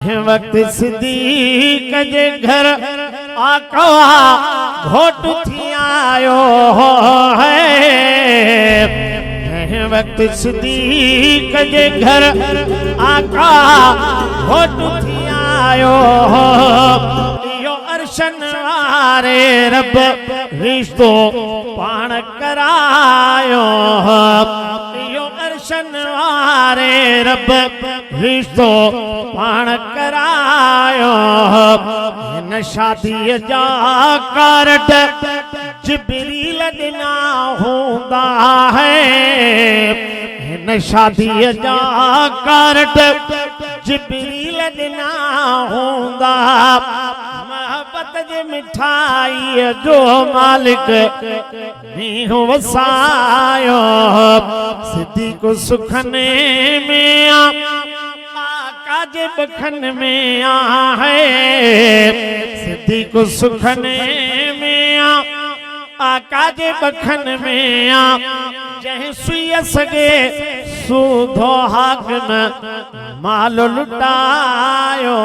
वक्त सिद्दीक जे घर आका घोट थी आयो है। वक्त सिद्दीक जे घर आका घोट थी आयो यो अर्शन वारे रब रिश्तो पाण करायो यो अर्शन वारे रब रिश्तो पाण करायो। हिन शादी जा कार्ड जिब्रील ॾिना हूंदा है। हिन शादी जा कार्ड जिब्रील ॾिना हूंदा। मोहब्बत जे मिठाई जो मालिक मींह वसायो। सिद्दीक़ सुखने में आका जे बखन में है। सिद्दीक़ सुखने में आका जे बखन में जंहिं सुई सगे सूधो हाकिम माल लुटायो।